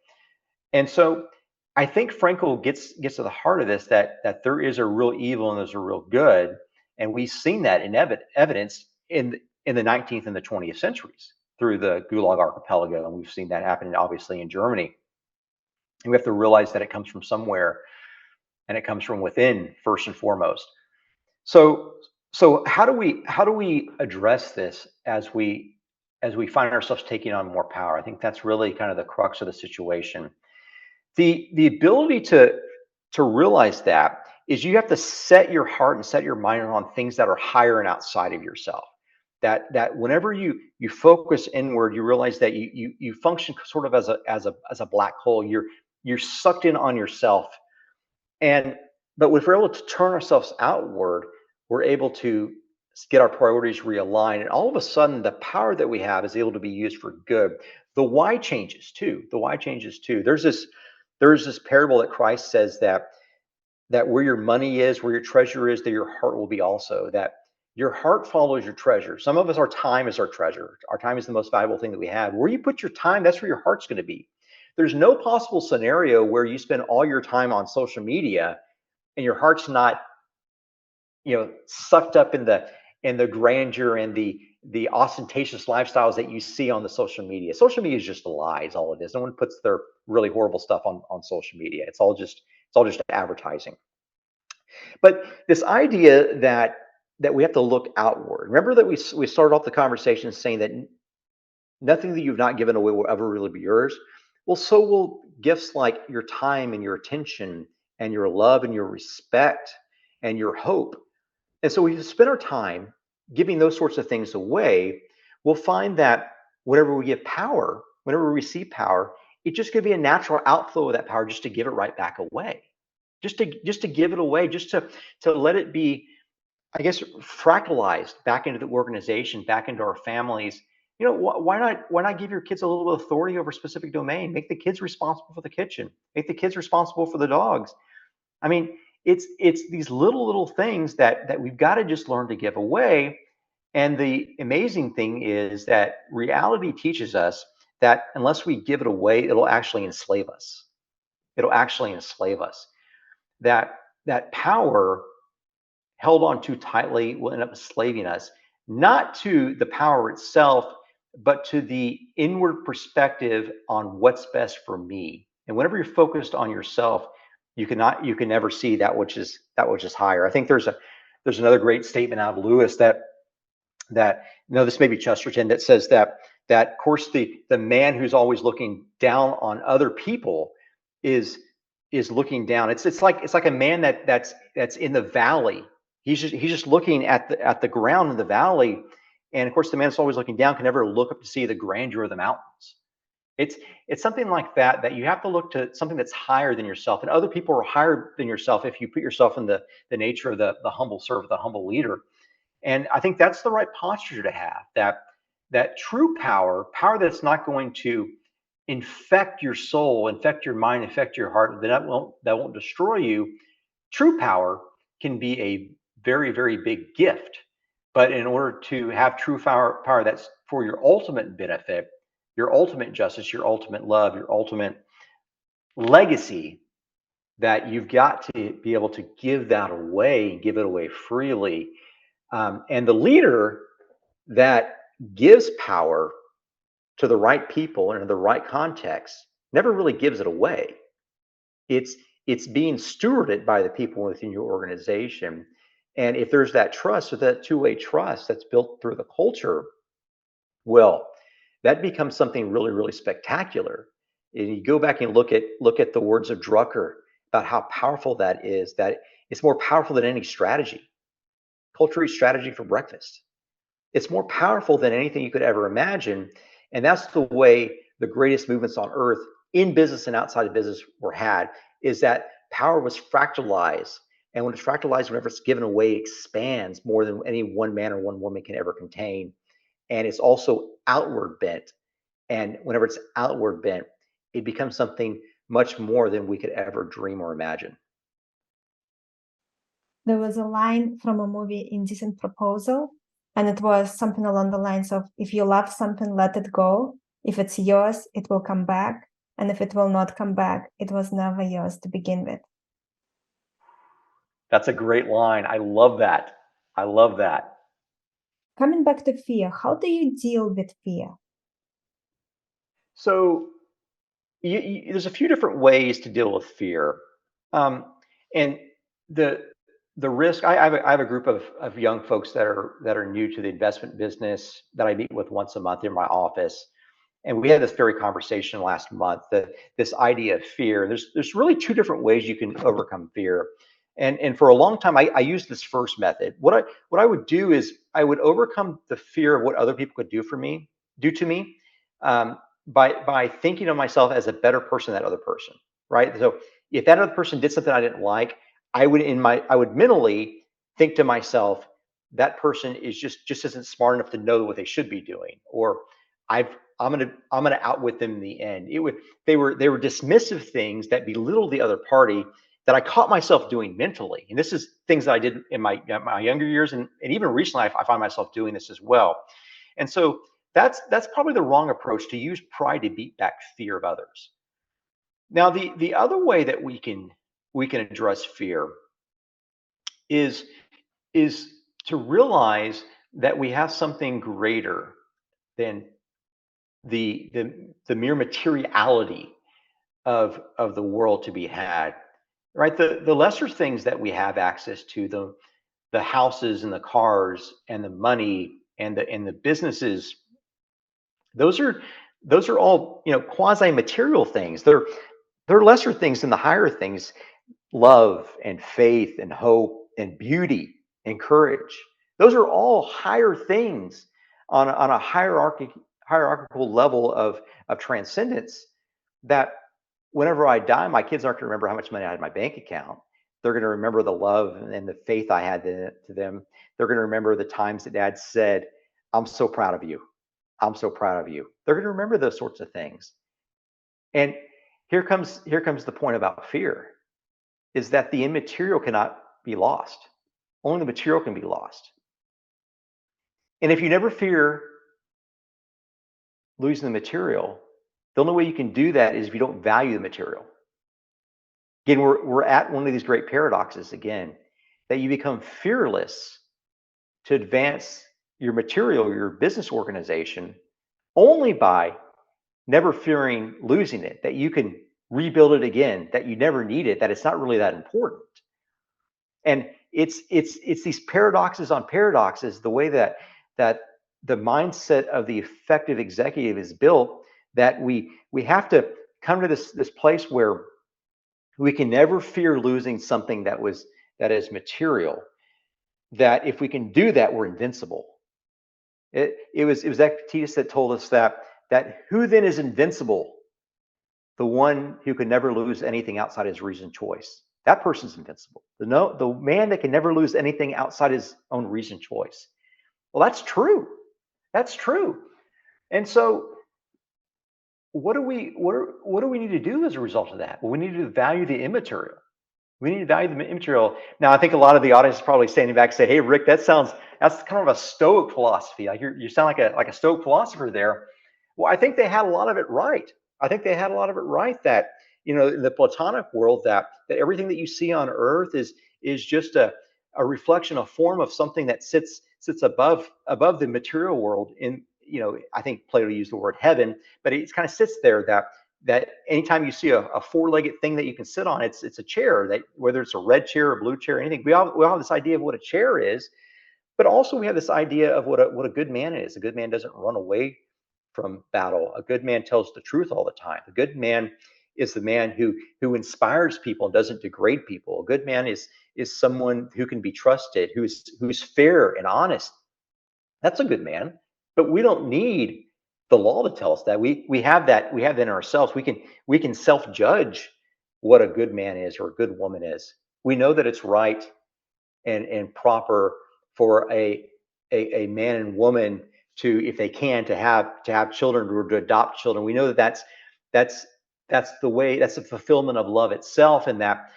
And so I think Frankl gets to the heart of this, that there is a real evil and there's a real good, and we've seen that in evidence in the 19th and the 20th centuries through the Gulag Archipelago, and we've seen that happen obviously in Germany. And we have to realize that it comes from somewhere, and it comes from within first and foremost. So how do we address this as we find ourselves taking on more power? I think that's really kind of the crux of the situation. The ability to realize that is you have to set your heart and set your mind on things that are higher and outside of yourself. That whenever you focus inward, you realize that you function sort of as a black hole. You're sucked in on yourself. But if we're able to turn ourselves outward, we're able to get our priorities realigned, and all of a sudden the power that we have is able to be used for good. The why changes too. There's this parable that Christ says that where your money is, where your treasure is, there your heart will be also. That your heart follows your treasure. Some of us, our time is our treasure. Our time is the most valuable thing that we have. Where you put your time, that's where your heart's going to be. There's no possible scenario where you spend all your time on social media and your heart's not sucked up in the grandeur and the ostentatious lifestyles that you see on the social media. Social media is just a lie, is all it is. No one puts their really horrible stuff on social media. It's all just advertising. But this idea that we have to look outward. Remember that we started off the conversation saying that nothing that you've not given away will ever really be yours. Well, so will gifts like your time and your attention and your love and your respect and your hope. And so we spend our time giving those sorts of things away. We'll find that whenever we give power, whenever we receive power, it's just going to be a natural outflow of that power just to give it right back away. Just to give it away, just to let it be, I guess, fractalized back into the organization, back into our families. Why not give your kids a little bit of authority over a specific domain? Make the kids responsible for the kitchen. Make the kids responsible for the dogs. I mean, it's these little things that we've got to just learn to give away. And the amazing thing is that reality teaches us that unless we give it away, it'll actually enslave us. It'll actually enslave us. That power held on too tightly will end up enslaving us, not to the power itself, but to the inward perspective on what's best for me. And whenever you're focused on yourself, you can never see that which is higher. I think there's another great statement out of Lewis that this may be Chesterton, that says that of course the man who's always looking down on other people is looking down. It's like a man that's in the valley. He's just looking at the ground in the valley, and of course the man that's always looking down can never look up to see the grandeur of the mountains. It's something like that you have to look to something that's higher than yourself, and other people are higher than yourself if you put yourself in the nature of the humble servant, the humble leader. And I think that's the right posture to have. That true power that's not going to infect your soul, infect your mind, infect your heart, that won't destroy you. True power can be a very, very big gift. But in order to have true power that's for your ultimate benefit, your ultimate justice, your ultimate love, your ultimate legacy, that you've got to be able to give that away and give it away freely. And the leader that gives power to the right people and in the right context never really gives it away. It's being stewarded by the people within your organization. And if there's that trust, or that two-way trust that's built through the culture, well, that becomes something really, really spectacular. And you go back and look at the words of Drucker about how powerful that is, that it's more powerful than any strategy. Culture eats strategy for breakfast. It's more powerful than anything you could ever imagine. And that's the way the greatest movements on earth, in business and outside of business, were had, is that power was fractalized. And when it's fractalized, whenever it's given away, it expands more than any one man or one woman can ever contain. And it's also outward bent. And whenever it's outward bent, it becomes something much more than we could ever dream or imagine. There was a line from a movie, Indecent Proposal, and it was something along the lines of, if you love something, let it go. If it's yours, it will come back. And if it will not come back, it was never yours to begin with. That's a great line. I love that. I love that. Coming back to fear, how do you deal with fear? So there's a few different ways to deal with fear. And the the risk, I have a group of young folks that are new to the investment business that I meet with once a month in my office. And we had this very conversation last month, that this idea of fear. There's really two different ways you can overcome fear. And for a long time, I used this first method. What I would do is I would overcome the fear of what other people could do to me, by thinking of myself as a better person than that other person, right? So if that other person did something I didn't like, I would mentally think to myself, that person is just isn't smart enough to know what they should be doing, or I'm gonna outwit them in the end. They were dismissive things that belittled the other party, that I caught myself doing mentally. And this is things that I did in my younger years, and even recently I find myself doing this as well. And so that's probably the wrong approach, to use pride to beat back fear of others. Now, the other way that we can address fear is is to realize that we have something greater than the mere materiality of the world to be had, right? The lesser things that we have access to, the houses and the cars and the money and the businesses, those are those are all, quasi material things. They're lesser things than the higher things: love and faith and hope and beauty and courage. Those are all higher things on a hierarchical level of transcendence, that whenever I die, my kids aren't going to remember how much money I had in my bank account. They're going to remember the love and the faith I had to them. They're going to remember the times that dad said, "I'm so proud of you. I'm so proud of you." They're going to remember those sorts of things. And here comes the point about fear, is that the immaterial cannot be lost. Only the material can be lost. And if you never fear losing the material, the only way you can do that is if you don't value the material. Again, we're at one of these great paradoxes again, that you become fearless to advance your material, your business organization, only by never fearing losing it, that you can rebuild it again, that you never need it, that it's not really that important. And it's these paradoxes on paradoxes, the way that the mindset of the effective executive is built, that we have to come to this place where we can never fear losing something that is material, that if we can do that, we're invincible. It was Epictetus that told us that who then is invincible? The one who can never lose anything outside his reason choice. That person's invincible. The man that can never lose anything outside his own reason choice. Well, that's true. That's true. And so what do we need to do as a result of that? Well, we need to value the immaterial. We need to value the immaterial. Now, I think a lot of the audience is probably standing back and say, "Hey, Rick, that's kind of a Stoic philosophy. Like you sound like a Stoic philosopher there." Well, I think they had a lot of it right. I think they had a lot of it right, that in the Platonic world, that everything that you see on Earth is just a reflection, a form of something that sits above the material world. I think Plato used the word heaven, but it kind of sits there, that anytime you see a four-legged thing that you can sit on, it's a chair, that whether it's a red chair, a blue chair, anything. We all have this idea of what a chair is, but also we have this idea of what a good man is. A good man doesn't run away from battle. A good man tells the truth all the time. A good man is the man who inspires people and doesn't degrade people. A good man is someone who can be trusted, who's fair and honest. That's a good man. But we don't need the law to tell us that. We have that in ourselves. We can self-judge what a good man is or a good woman is. We know that it's right and proper for a man and woman to, if they can, to have children or to adopt children. We know that's the way, that's the fulfillment of love itself, and that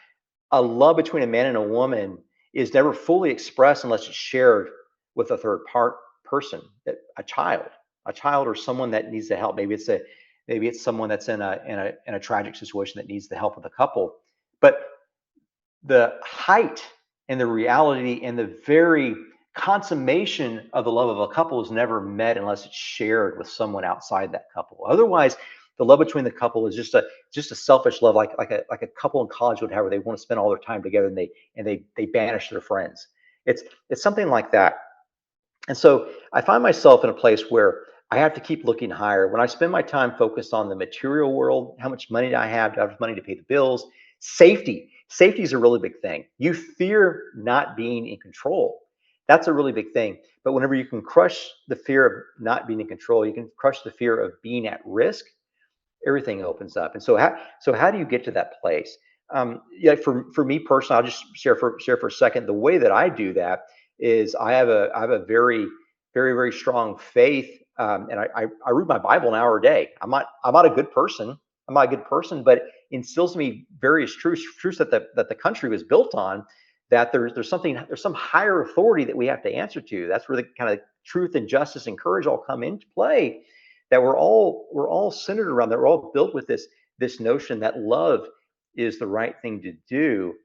a love between a man and a woman is never fully expressed unless it's shared with a third person, a child or someone that needs the help. Maybe it's someone that's in a tragic situation that needs the help of the couple. But the height and the reality and the very consummation of the love of a couple is never met unless it's shared with someone outside that couple. Otherwise, the love between the couple is just a selfish love, like a couple in college would have, where they want to spend all their time together, and they banish their friends. It's something like that. And so I find myself in a place where I have to keep looking higher. When I spend my time focused on the material world, how much money do I have? Do I have money to pay the bills? Safety is a really big thing. You fear not being in control. That's a really big thing. But whenever you can crush the fear of not being in control, you can crush the fear of being at risk, everything opens up. And so how do you get to that place? Yeah, for me personally, I'll just share for a second. The way that I do that is I have a very strong faith, and I read my Bible an hour a day. I'm not a good person. I'm not a good person, but it instills me various truths that the country was built on. That there's some higher authority that we have to answer to. That's where the kind of truth and justice and courage all come into play. That we're all centered around. That we're all built with this notion that love is the right thing to do.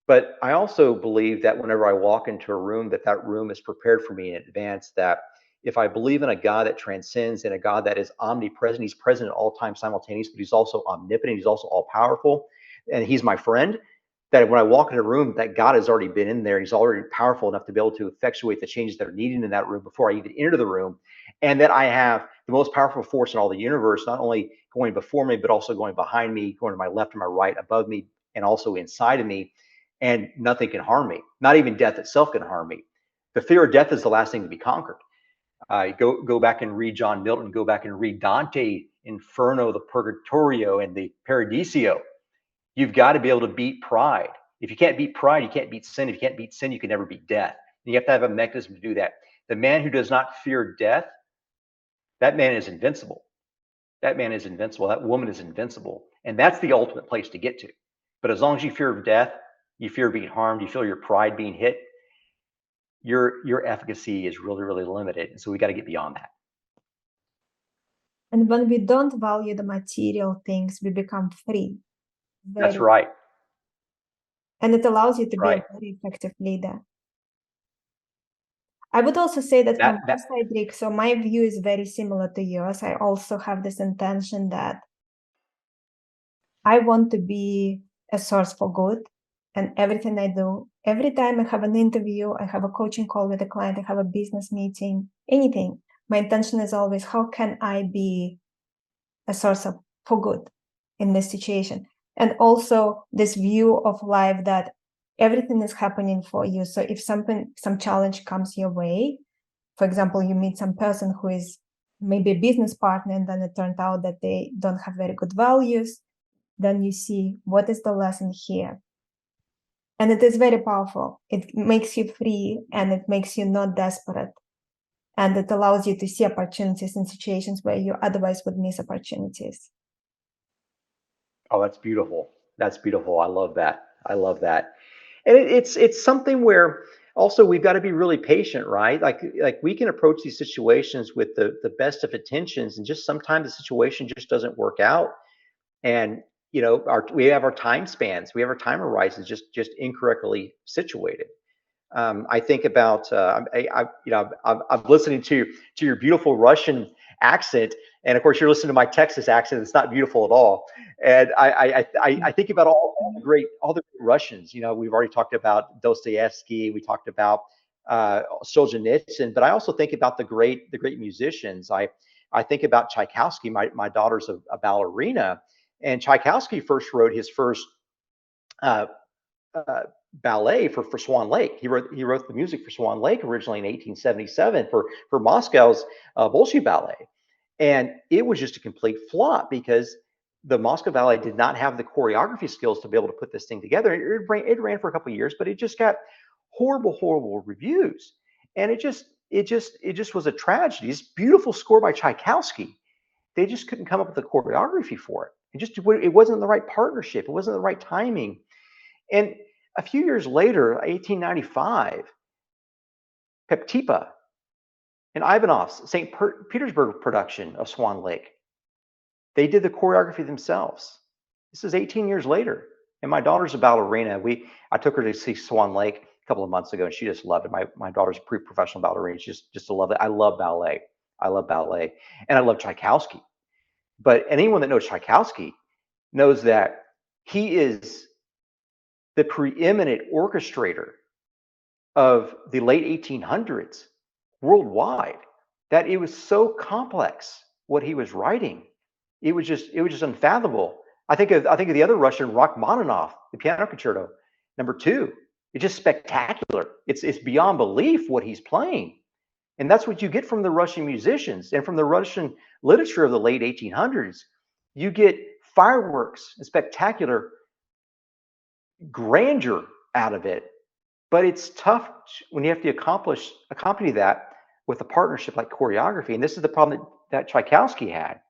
But I also believe that whenever I walk into a room, that that room is prepared for me in advance. That if I believe in a God that transcends and a God that is omnipresent, he's present at all times simultaneously, but he's also omnipotent, he's also all powerful, and he's my friend. That when I walk in a room, that God has already been in there. He's already powerful enough to be able to effectuate the changes that are needed in that room before I even enter the room. And that I have the most powerful force in all the universe, not only going before me, but also going behind me, going to my left and my right, above me, and also inside of me, and nothing can harm me. Not even death itself can harm me. The fear of death is the last thing to be conquered. Go back and read John Milton. Go back and read Dante, Inferno, the Purgatorio, and the Paradiso. You've got to be able to beat pride. If you can't beat pride, you can't beat sin. If you can't beat sin, you can never beat death. And you have to have a mechanism to do that. The man who does not fear death, that man is invincible. That man is invincible. That woman is invincible. And that's the ultimate place to get to. But as long as you fear death, you fear being harmed, you feel your pride being hit, your efficacy is really, really limited. And so we got to get beyond that. And when we don't value the material things, we become free. That's right. And it allows you to be a Right. very effective leader. I would also say that from my That side, Rick, so my view is very similar to yours. I also have this intention that I want to be a source for good, and everything I do, every time I have an interview, I have a coaching call with a client, I have a business meeting, anything, my intention is always, how can I be a source of for good in this situation? And also this view of life that everything is happening for you. So if some challenge comes your way, for example, you meet some person who is maybe a business partner, and then it turned out that they don't have very good values, then you see what is the lesson here. And it is very powerful. It makes you free, and it makes you not desperate. And it allows you to see opportunities in situations where you otherwise would miss opportunities. Oh, that's beautiful. That's beautiful. I love that. I love that. And it's something where also we've got to be really patient, right? Like we can approach these situations with the best of intentions, and just sometimes the situation just doesn't work out. And we have our time spans, we have our time horizons just incorrectly situated. I think about I'm listening to your beautiful Russian accent, and of course you're listening to my Texas accent. It's not beautiful at all. And I think about all the great Russians. We've already talked about Dostoevsky. We talked about Solzhenitsyn, but I also think about the great musicians. I think about Tchaikovsky. My daughter's a ballerina, and Tchaikovsky first wrote his first uh, uh, ballet for Swan Lake. He wrote the music for Swan Lake originally in 1877 for Moscow's Bolshoi Ballet, and it was just a complete flop because the Moscow Ballet did not have the choreography skills to be able to put this thing together. It ran for a couple of years, but it just got horrible reviews, and it just was a tragedy. This beautiful score by Tchaikovsky, they just couldn't come up with the choreography for it. It wasn't the right partnership. It wasn't the right timing. And a few years later, 1895, Peptipa and Ivanov's St. Petersburg production of Swan Lake, they did the choreography themselves. This is 18 years later. And my daughter's a ballerina. I took her to see Swan Lake a couple of months ago, and she just loved it. My daughter's a pre-professional ballerina. She's just a love it. I love ballet. I love ballet. And I love Tchaikovsky. But anyone that knows Tchaikovsky knows that he is the preeminent orchestrator of the late 1800s worldwide, that it was so complex what he was writing. It was just unfathomable. I think of the other Russian, Rachmaninoff, the Piano Concerto #2. It's just spectacular. It's beyond belief what he's playing. And that's what you get from the Russian musicians and from the Russian literature of the late 1800s. You get fireworks and spectacular grandeur out of it. But it's tough when you have to accompany that with a partnership like choreography. And this is the problem that Tchaikovsky had.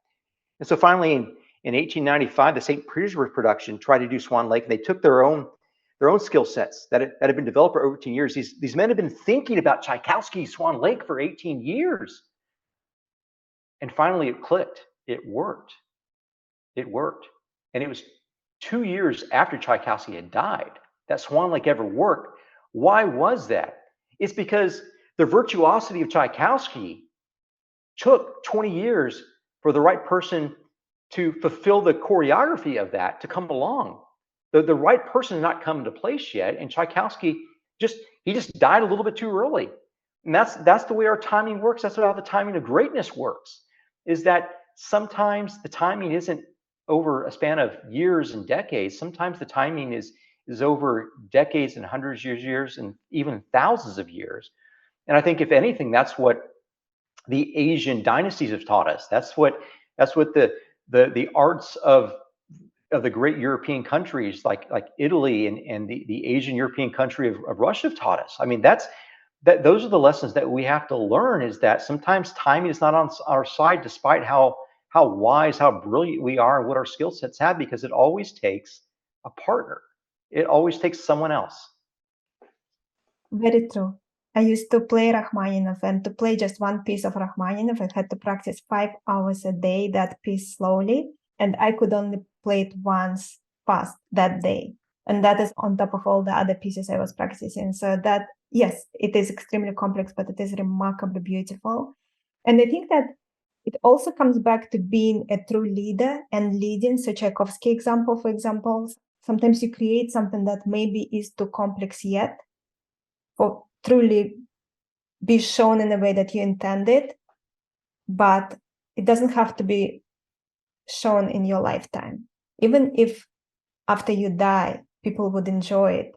And so finally in 1895, the St. Petersburg production tried to do Swan Lake, and they took their own skill sets that had been developed for over 18 years. These men have been thinking about Tchaikovsky's Swan Lake for 18 years. And finally it clicked. It worked. It worked. And it was 2 years after Tchaikovsky had died. that Swan Lake ever worked. Why was that? It's because the virtuosity of Tchaikovsky took 20 years for the right person to fulfill the choreography of that to come along. The right person has not come into place yet, and Tchaikovsky just died a little bit too early. And that's the way our timing works. That's how the timing of greatness works. Is that sometimes the timing isn't over a span of years and decades. Sometimes the timing is over decades and hundreds of years and even thousands of years. And I think if anything, that's what the Asian dynasties have taught us. That's what the arts of the great European countries like Italy and the Asian European country of Russia have taught us. I mean, those are the lessons that we have to learn, is that sometimes timing is not on our side, despite how wise, how brilliant we are and what our skill sets have, because it always takes a partner. It always takes someone else. Very true. I used to play Rachmaninoff, and to play just one piece of Rachmaninoff, I had to practice 5 hours a day, that piece slowly, and I could only play it once fast that day. And that is on top of all the other pieces I was practicing. So that, yes, it is extremely complex, but it is remarkably beautiful. And I think that it also comes back to being a true leader and leading. So Tchaikovsky example, for example, sometimes you create something that maybe is too complex yet, or truly be shown in a way that you intended, but it doesn't have to be shown in your lifetime. Even if after you die, people would enjoy it.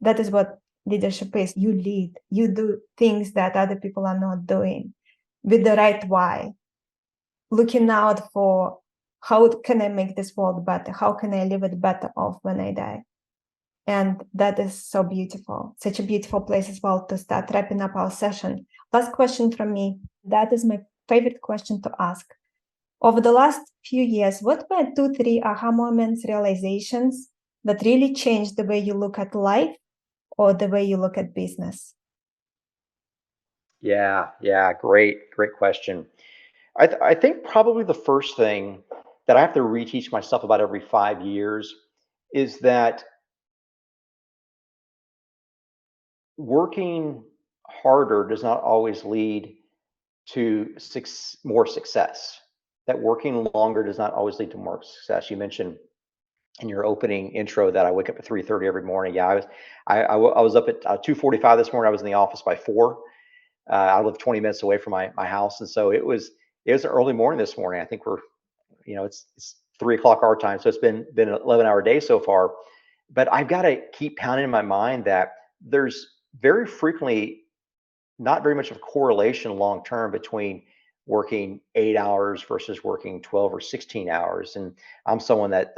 That is what leadership is. You lead, you do things that other people are not doing with the right why, looking out for how can I make this world better? How can I live it better off when I die? And that is so beautiful, such a beautiful place as well to start wrapping up our session. Last question from me. That is my favorite question to ask. Over the last few years, what were 2, 3 aha moments, realizations that really changed the way you look at life or the way you look at business? Yeah, great question. I think probably the first thing that I have to reteach myself about every 5 years is that working harder does not always lead to more success. That working longer does not always lead to more success. You mentioned in your opening intro that I wake up at 3:30 every morning. Yeah, I was up at 2:45 this morning. I was in the office by 4. I live 20 minutes away from my house, and so it was an early morning this morning. I think it's 3 o'clock our time, so it's been an 11-hour day so far. But I've got to keep pounding in my mind that there's very frequently not very much of a correlation long term between working 8 hours versus working 12 or 16 hours. And I'm someone that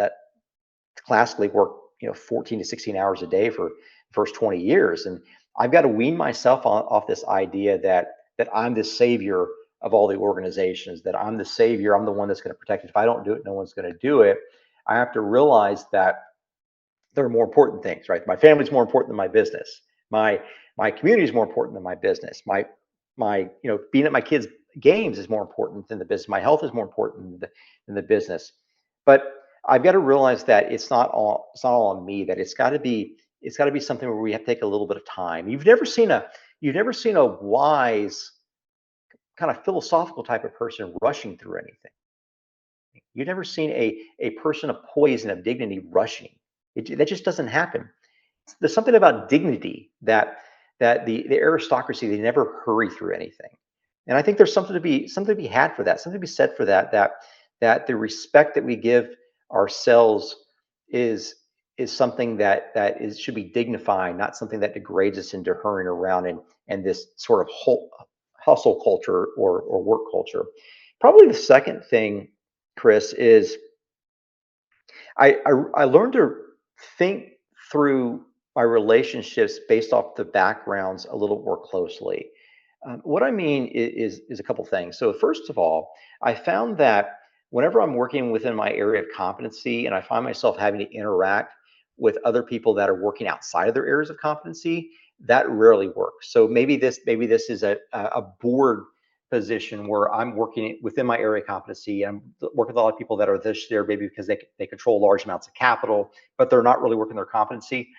classically worked 14 to 16 hours a day for the first 20 years. And I've got to wean myself off this idea that I'm the savior of all the organizations, that I'm the savior, I'm the one that's going to protect it. If I don't do it, no one's going to do it. I have to realize that there are more important things, right? My family's more important than my business. My community is more important than my business. My being at my kids' games is more important than the business. My health is more important than the business. But I've got to realize that it's not all on me. That it's got to be something where we have to take a little bit of time. You've never seen a wise kind of philosophical type of person rushing through anything. You've never seen a person of poise and of dignity rushing. That just doesn't happen. There's something about dignity that the aristocracy, they never hurry through anything. And I think there's something to be had for that, something to be said for that the respect that we give ourselves is is something that should be dignifying, not something that degrades us into hurrying around and this sort of hustle culture or work culture. Probably the second thing, Chris, is I learned to think through my relationships based off the backgrounds a little more closely. What I mean is a couple things. So first of all, I found that whenever I'm working within my area of competency and I find myself having to interact with other people that are working outside of their areas of competency, that rarely works. So maybe this is a board position where I'm working within my area of competency. I'm working with a lot of people that are there maybe because they control large amounts of capital, but they're not really working their competency.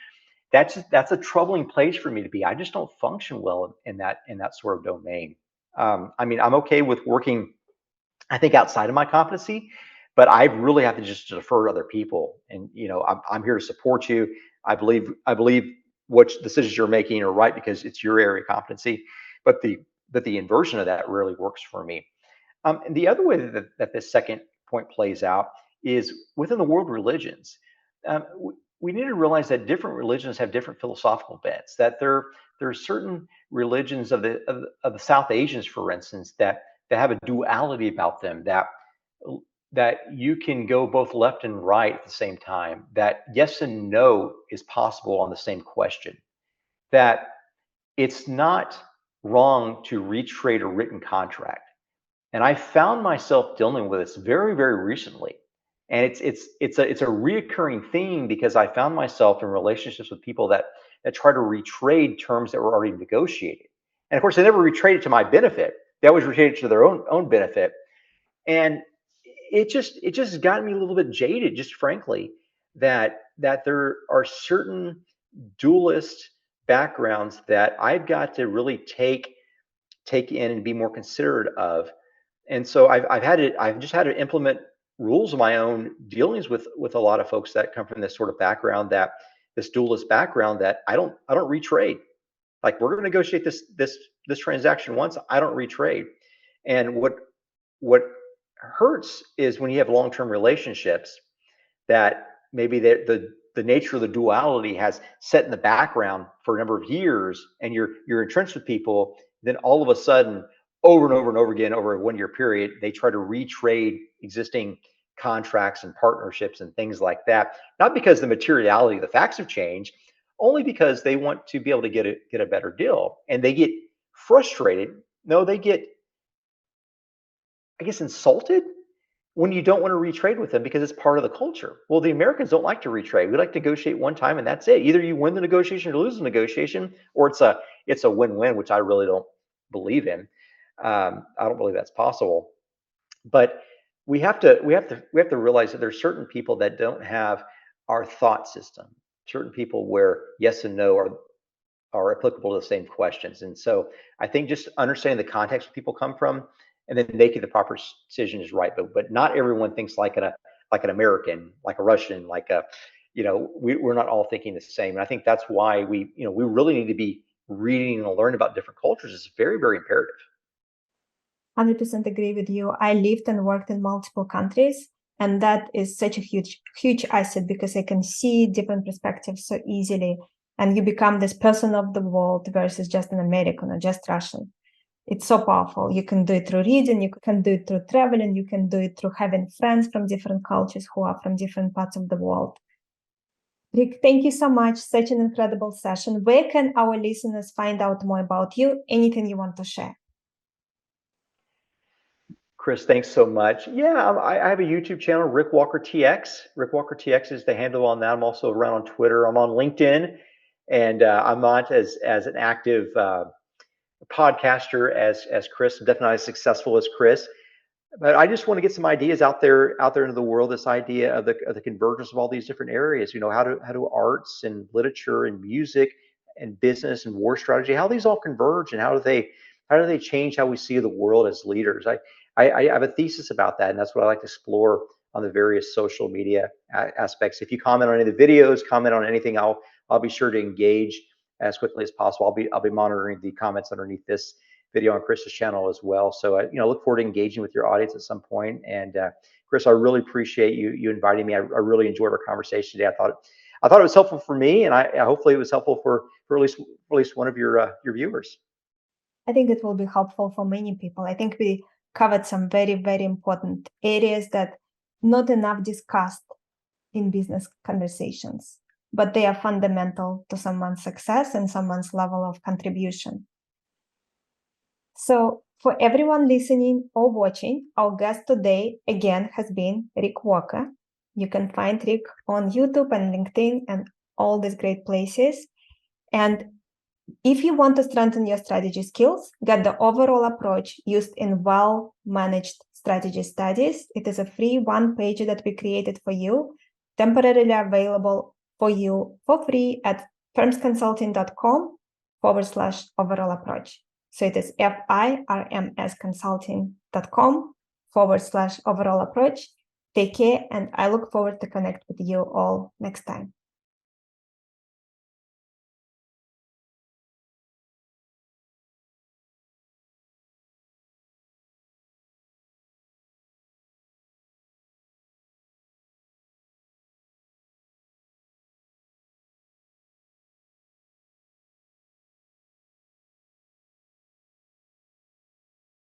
That's a troubling place for me to be. I just don't function well in that sort of domain. I mean, I'm okay with working, I think, outside of my competency, but I really have to just defer to other people. And I'm here to support you. I believe what decisions you're making are right because it's your area of competency. But the inversion of that really works for me. And the other way that this second point plays out is within the world religions. We need to realize that different religions have different philosophical bents. That there are certain religions of the South Asians, for instance, that have a duality about them. That you can go both left and right at the same time. That yes and no is possible on the same question. That it's not wrong to retrade a written contract. And I found myself dealing with this very, very recently. And it's a reoccurring theme because I found myself in relationships with people that try to retrade terms that were already negotiated. And of course, they never retraded to my benefit. They always retraded to their own benefit. And it just got me a little bit jaded, just frankly, that there are certain dualist backgrounds that I've got to really take in and be more considerate of. And so I've just had to implement rules of my own dealings with a lot of folks that come from this sort of background, that this dualist background, that I don't retrade. Like, we're going to negotiate this transaction once, I don't retrade. And what hurts is when you have long-term relationships that maybe the nature of the duality has set in the background for a number of years, and you're entrenched with people. Then all of a sudden, over and over and over again, over a 1 year period, they try to retrade existing contracts and partnerships and things like that. Not because the materiality of the facts have changed, only because they want to be able to get a better deal, and they get frustrated. No, they get, I guess, insulted when you don't want to retrade with them because it's part of the culture. Well, the Americans don't like to retrade. We like to negotiate one time and that's it. Either you win the negotiation or lose the negotiation, or it's a win-win, which I really don't believe in. I don't believe that's possible. But we have to realize that there's certain people that don't have our thought system. Certain people where yes and no are applicable to the same questions. And so I think just understanding the context where people come from and then making the proper decision is right. But not everyone thinks like an American, like a Russian, like a, we're not all thinking the same. And I think that's why we really need to be reading and learn about different cultures. It's very, very imperative. 100% agree with you. I lived and worked in multiple countries, and that is such a huge asset because I can see different perspectives so easily, and you become this person of the world versus just an American or just Russian. It's so powerful. You can do it through reading, you can do it through traveling, you can do it through having friends from different cultures who are from different parts of the world. Rick, thank you so much. Such an incredible session. Where can our listeners find out more about you? Anything you want to share? Chris, thanks so much. Yeah, I have a YouTube channel, Rick Walker TX. Rick Walker TX is the handle on that. I'm also around on Twitter. I'm on LinkedIn, and I'm not as an active podcaster as Chris. I'm definitely not as successful as Chris, but I just want to get some ideas out there into the world. This idea of the convergence of all these different areas. How do arts and literature and music and business and war strategy, how these all converge, and how do they change how we see the world as leaders? I have a thesis about that, and that's what I like to explore on the various social media aspects. If you comment on any of the videos, comment on anything, I'll be sure to engage as quickly as possible. I'll be monitoring the comments underneath this video on Chris's channel as well. So look forward to engaging with your audience at some point. And Chris, I really appreciate you inviting me. I really enjoyed our conversation today. I thought it was helpful for me, and I hopefully it was helpful for at least one of your viewers. I think it will be helpful for many people. I think we covered some very, very important areas that not enough discussed in business conversations, but they are fundamental to someone's success and someone's level of contribution. So for everyone listening or watching, our guest today again has been Rick Walker. You can find Rick on YouTube and LinkedIn and all these great places. And If you want to strengthen your strategy skills, get the overall approach used in well-managed strategy studies. It is a free one-pager that we created for you, temporarily available for you for free at firmsconsulting.com/overall approach. So it is firmsconsulting.com/overall approach. Take care, and I look forward to connect with you all next time.